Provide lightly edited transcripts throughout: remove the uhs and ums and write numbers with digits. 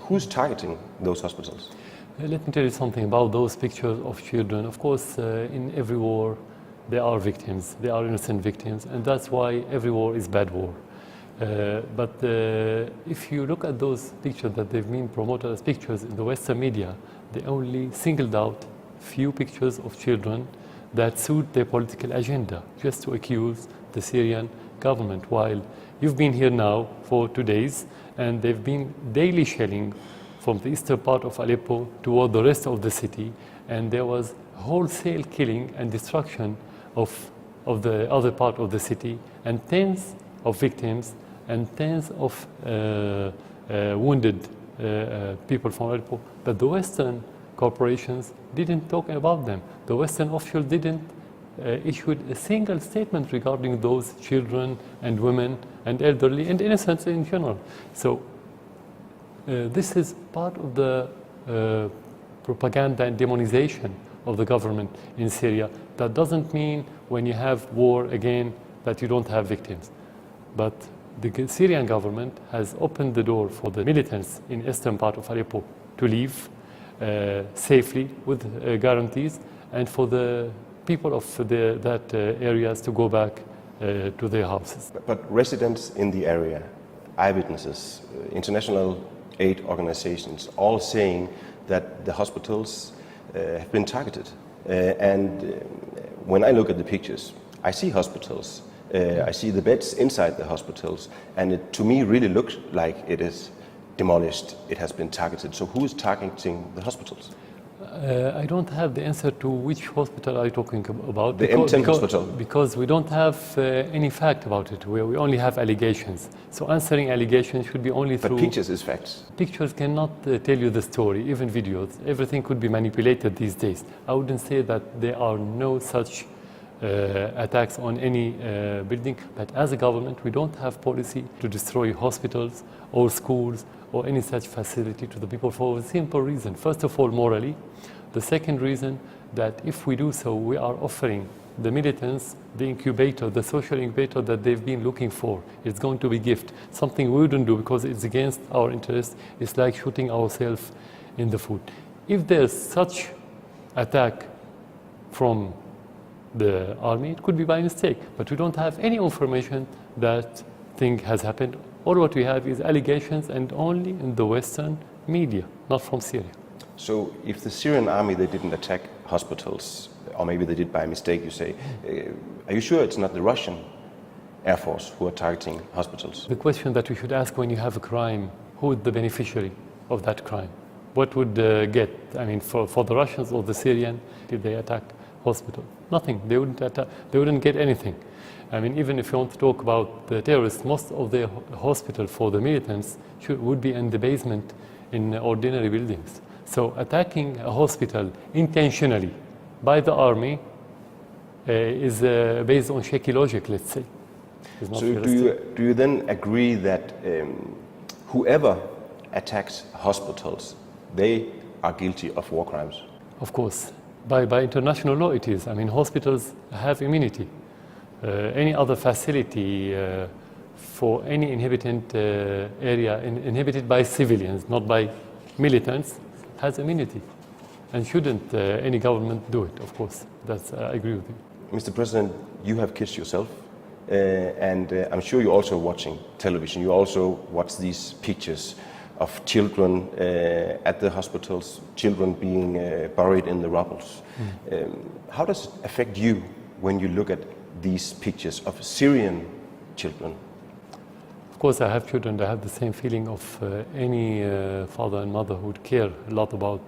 Who's targeting those hospitals? Let me tell you something about those pictures of children. Of course, in every war, there are victims, there are innocent victims, and that's why every war is bad war. But if you look at those pictures that they've been promoted as pictures in the Western media, they only singled out few pictures of children that suit their political agenda, just to accuse the Syrian government. While you've been here now for 2 days, and they've been daily shelling from the eastern part of Aleppo toward the rest of the city, and there was wholesale killing and destruction of the other part of the city, and tens of victims and tens of wounded people from Aleppo. But the Western corporations didn't talk about them. The Western officials didn't issue a single statement regarding those children and women and elderly and innocents in general. So this is part of the propaganda and demonization of the government in Syria. That doesn't mean when you have war again that you don't have victims. But the Syrian government has opened the door for the militants in eastern part of Aleppo to leave safely with guarantees, and for the people of that areas to go back to their houses. But residents in the area, eyewitnesses, international aid organizations, all saying that the hospitals have been targeted. When I look at the pictures, I see hospitals, I see the beds inside the hospitals, and it to me really looks like it is demolished, it has been targeted. So who is targeting the hospitals? I don't have the answer to which hospital are you talking about. The M10 hospital. Because we don't have any fact about it. We only have allegations. So answering allegations should be only through... But pictures is facts. Pictures cannot tell you the story, even videos. Everything could be manipulated these days. I wouldn't say that there are no such attacks on any building, but as a government, we don't have policy to destroy hospitals or schools or any such facility to the people for a simple reason. First of all, morally. The second reason, that if we do so, we are offering the militants the incubator, the social incubator that they've been looking for. It's going to be a gift, something we wouldn't do because it's against our interest. It's like shooting ourselves in the foot. If there's such attack from the army, it could be by mistake, but we don't have any information that thing has happened. All what we have is allegations, and only in the Western media, not from Syria. So if the Syrian army, they didn't attack hospitals, or maybe they did by mistake, you say, are you sure it's not the Russian Air Force who are targeting hospitals? The question that we should ask when you have a crime, who is the beneficiary of that crime? What would get, I mean, for the Russians or the Syrian, did they attack hospital? Nothing. They wouldn't attack, they wouldn't get anything. I mean, even if you want to talk about the terrorists, most of the hospital for the militants would be in the basement in ordinary buildings. So attacking a hospital intentionally by the army is based on shaky logic, let's say. So do you then agree that whoever attacks hospitals, they are guilty of war crimes? Of course. By international law it is. I mean, hospitals have immunity. Any other facility for any inhabitant area inhabited by civilians, not by militants, has immunity. And shouldn't any government do it, of course. That's, I agree with you. Mr. President, you have kids yourself, and I'm sure you're also watching television. You also watch these pictures of children at the hospitals, children being buried in the rubble. How does it affect you when you look at these pictures of Syrian children? Of course, I have children. I have the same feeling of any father and mother who would care a lot about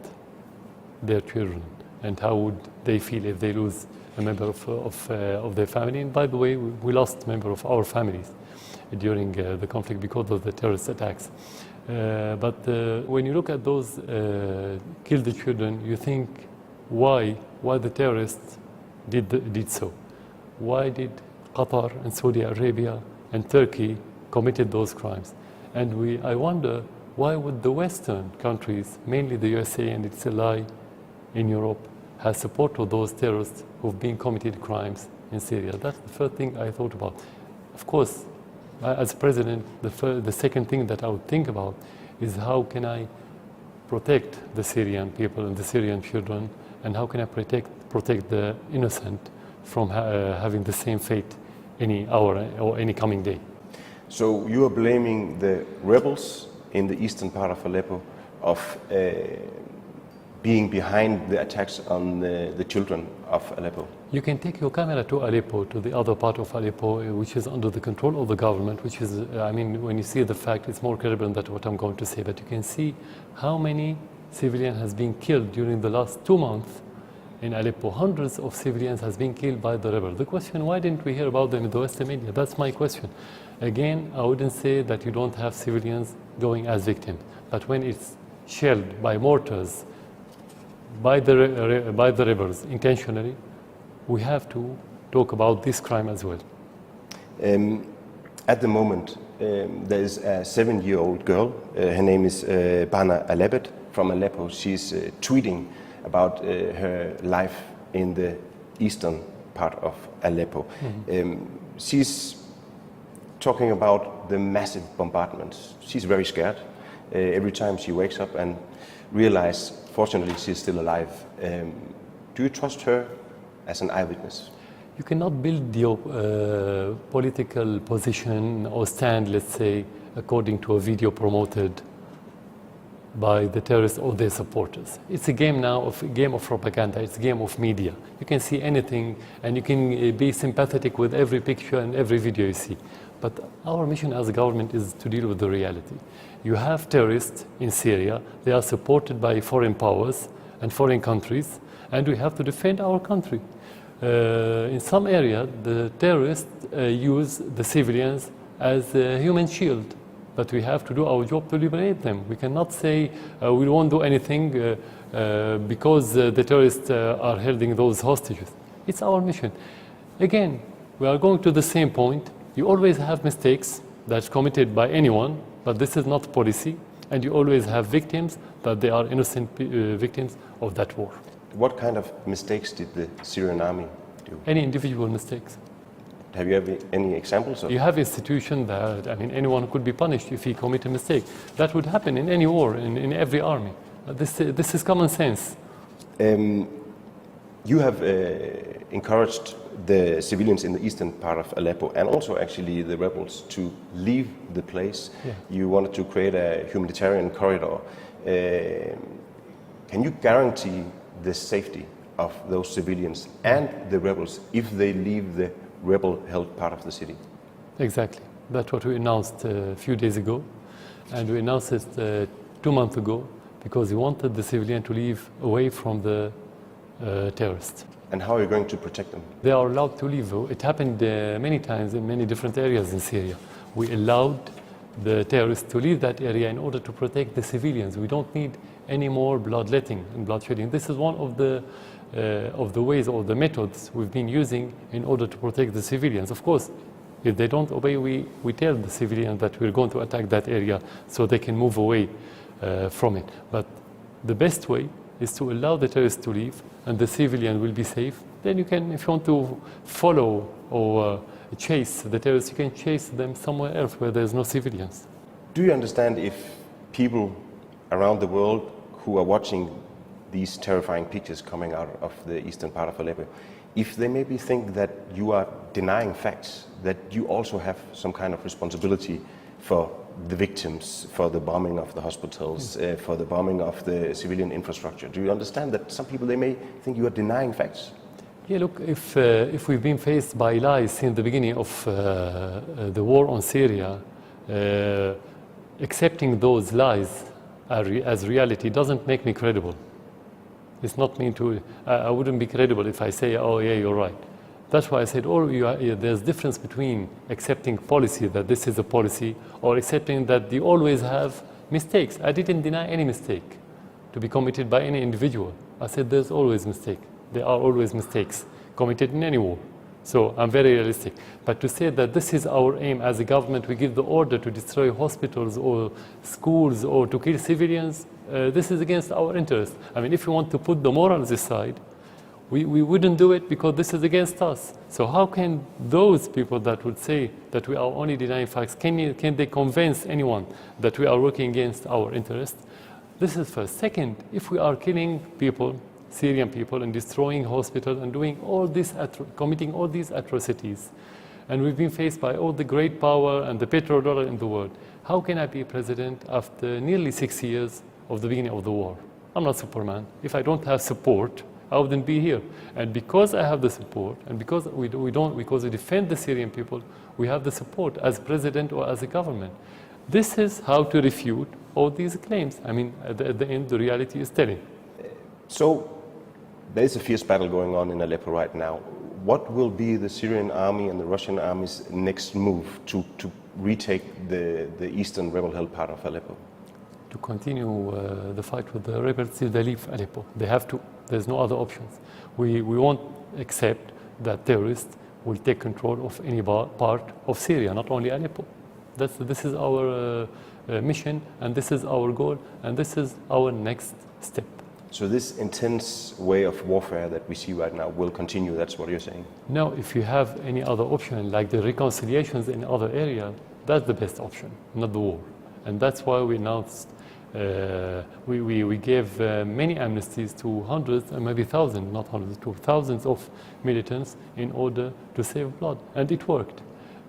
their children, and how would they feel if they lose a member of their family. And by the way, we lost a member of our families during the conflict because of the terrorist attacks. But when you look at those killed the children, you think why the terrorists did so. Why did Qatar and Saudi Arabia and Turkey committed those crimes? And I wonder, why would the Western countries, mainly the USA and its ally in Europe, have supported those terrorists who've been committed crimes in Syria? That's the first thing I thought about. Of course, as president, the second thing that I would think about is how can I protect the Syrian people and the Syrian children, and how can I protect the innocent from having the same fate any hour or any coming day. So you are blaming the rebels in the eastern part of Aleppo of being behind the attacks on the children of Aleppo? You can take your camera to Aleppo, to the other part of Aleppo, which is under the control of the government, which is, I mean, when you see the fact, it's more credible than what I'm going to say, but you can see how many civilians has been killed during the last 2 months in Aleppo. Hundreds of civilians has been killed by the rebels. The question, why didn't we hear about them in the Western media? That's my question. Again, I wouldn't say that you don't have civilians going as victims, but when it's shelled by mortars, by the rebels intentionally, we have to talk about this crime as well. At the moment, there is a 7-year-old girl. Her name is Bana Alebet from Aleppo. She's tweeting about her life in the eastern part of Aleppo. She's talking about the massive bombardments. She's very scared every time she wakes up and realizes, fortunately, she's still alive. Do you trust her as an eyewitness? You cannot build your political position or stand, let's say, according to a video promoted by the terrorists or their supporters. It's a game now of propaganda. It's a game of media. You can see anything, and you can be sympathetic with every picture and every video you see. But our mission as a government is to deal with the reality. You have terrorists in Syria. They are supported by foreign powers and foreign countries, and we have to defend our country. In some areas, the terrorists use the civilians as a human shield, but we have to do our job to liberate them. We cannot say we won't do anything because the terrorists are holding those hostages. It's our mission. Again, we are going to the same point. You always have mistakes that's committed by anyone, but this is not policy, and you always have victims, but they are innocent victims of that war. What kind of mistakes did the Syrian army do? Any individual mistakes. Have you ever any examples of? You have institutions that, I mean, anyone could be punished if he commit a mistake. That would happen in any war, in every army. This is common sense. You have encouraged the civilians in the eastern part of Aleppo, and also actually the rebels, to leave the place. Yeah. You wanted to create a humanitarian corridor. Can you guarantee the safety of those civilians and the rebels if they leave the rebel-held part of the city? Exactly. That's what we announced a few days ago, and we announced it 2 months ago because we wanted the civilian to leave away from the terrorists. And how are you going to protect them? They are allowed to leave. It happened many times in many different areas in Syria. We allowed the terrorists to leave that area in order to protect the civilians. We don't need any more bloodletting and bloodshedding. This is one of the ways or the methods we've been using in order to protect the civilians. Of course, if they don't obey, we tell the civilians that we're going to attack that area so they can move away from it. But the best way is to allow the terrorists to leave, and the civilian will be safe. Then you can, if you want to follow or chase the terrorists, you can chase them somewhere else where there's no civilians. Do you understand if people around the world who are watching these terrifying pictures coming out of the eastern part of Aleppo, if they maybe think that you are denying facts, that you also have some kind of responsibility for the victims, for the bombing of the hospitals, for the bombing of the civilian infrastructure? Do you understand that some people, they may think you are denying facts? Yeah, look, if we've been faced by lies since the beginning of the war on Syria, accepting those lies as reality doesn't make me credible. It's not mean to, I wouldn't be credible if I say, oh yeah, you're right. That's why I said, there's difference between accepting policy, that this is a policy, or accepting that you always have mistakes. I didn't deny any mistake to be committed by any individual. I said there's always mistake. There are always mistakes committed in any war. So I'm very realistic. But to say that this is our aim as a government, we give the order to destroy hospitals or schools or to kill civilians, this is against our interest. I mean, if you want to put the morals aside, we wouldn't do it because this is against us. So how can those people that would say that we are only denying facts, can they convince anyone that we are working against our interest? This is first. Second, if we are killing people, Syrian people, and destroying hospitals and doing all this, committing all these atrocities, and we've been faced by all the great power and the petrodollar in the world, how can I be president after nearly 6 years of the beginning of the war? I'm not Superman. If I don't have support, I wouldn't be here. And because I have the support, and because we defend the Syrian people, we have the support as president or as a government. This is how to refute all these claims. I mean, at the end, the reality is telling. So there is a fierce battle going on in Aleppo right now. What will be the Syrian army and the Russian army's next move to retake the eastern rebel-held part of Aleppo? To continue the fight with the rebels till they leave Aleppo. They have to. There's no other options. We won't accept that terrorists will take control of any part of Syria, not only Aleppo. This is our mission, and this is our goal, and this is our next step. So this intense way of warfare that we see right now will continue, that's what you're saying? No, if you have any other option, like the reconciliations in other areas, that's the best option, not the war. And that's why we announced, we gave many amnesties to hundreds and maybe thousands, not hundreds, to thousands of militants in order to save blood. And it worked.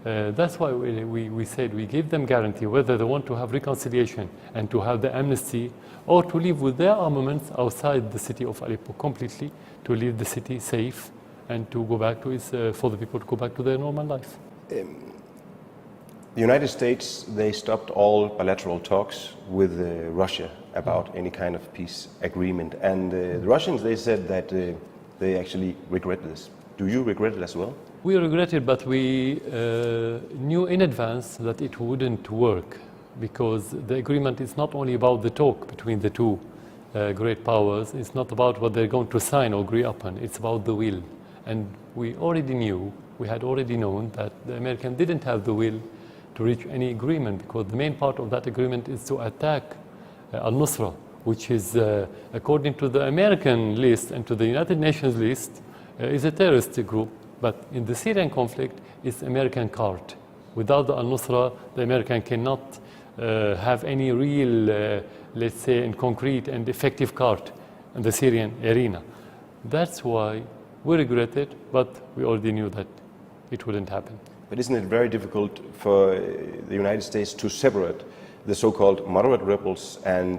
That's why we said we gave them guarantee whether they want to have reconciliation and to have the amnesty, or to live with their armaments outside the city of Aleppo completely, to leave the city safe and to go back to its, for the people to go back to their normal life. The United States, they stopped all bilateral talks with Russia about any kind of peace agreement. And the Russians, they said that they actually regret this. Do you regret it as well? We regret it, but we knew in advance that it wouldn't work, because the agreement is not only about the talk between the two great powers. It's not about what they're going to sign or agree upon. It's about the will. And we already knew, we had already known that the Americans didn't have the will to reach any agreement, because the main part of that agreement is to attack al-Nusra, which is, according to the American list and to the United Nations list, is a terrorist group. But in the Syrian conflict, it's American card. Without the al-Nusra, the American cannot have any real, let's say, in concrete and effective card in the Syrian arena. That's why we regret it, but we already knew that it wouldn't happen. But isn't it very difficult for the United States to separate the so-called moderate rebels and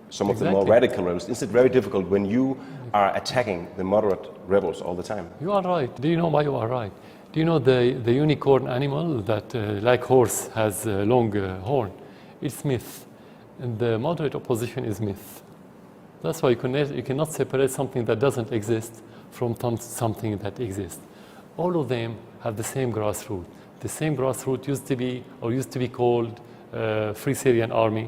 some of the more radical rebels? Isn't it very difficult when you are attacking the moderate rebels all the time? You are right. Do you know why you are right? Do you know the unicorn animal that, like horse, has a long horn? It's myth. And the moderate opposition is myth. That's why you cannot separate something that doesn't exist from something that exists. All of them have the same grassroots. The same grassroots used to be called Free Syrian Army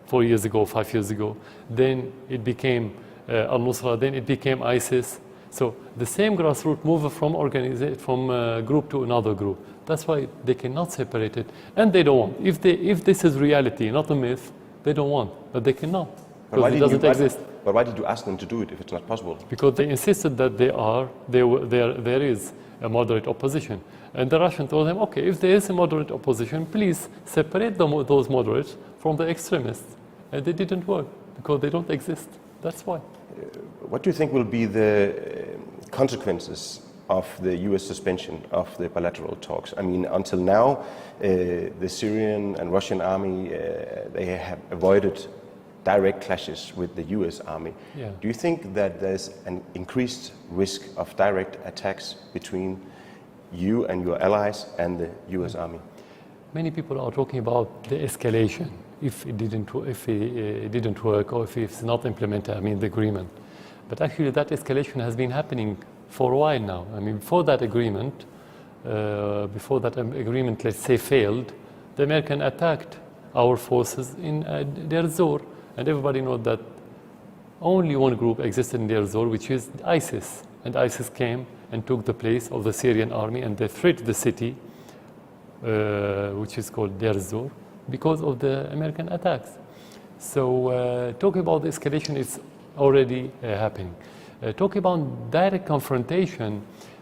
4 years ago, 5 years ago. Then it became al-Nusra, then it became ISIS. So the same grassroots move from group to another group. That's why they cannot separate it, and they don't want. If this is reality, not a myth, they don't want, but they cannot, because it doesn't exist. But why did you ask them to do it if it's not possible? Because they insisted that there is a moderate opposition. And the Russians told them, okay, if there is a moderate opposition, please separate those moderates from the extremists. And they didn't work, because they don't exist. That's why. What do you think will be the consequences of the US suspension of the bilateral talks? I mean, until now, the Syrian and Russian army, they have avoided direct clashes with the US army. Yeah. Do you think that there's an increased risk of direct attacks between you and your allies and the US army? Many people are talking about the escalation, if it didn't work, or if it's not implemented, I mean the agreement. But actually that escalation has been happening for a while now. I mean, before that agreement, let's say, failed, the American attacked our forces in Deir ez-Zor, and everybody knows that only one group existed in Deir ez-Zor, which is ISIS. And ISIS came and took the place of the Syrian army, and they threatened the city, which is called Deir ez-Zor, because of the American attacks. So talking about the escalation is already happening. Talking about direct confrontation,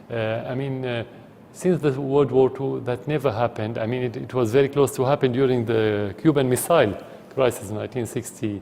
I mean, since the World War II, that never happened. I mean, it was very close to happen during the Cuban Missile crisis in 1960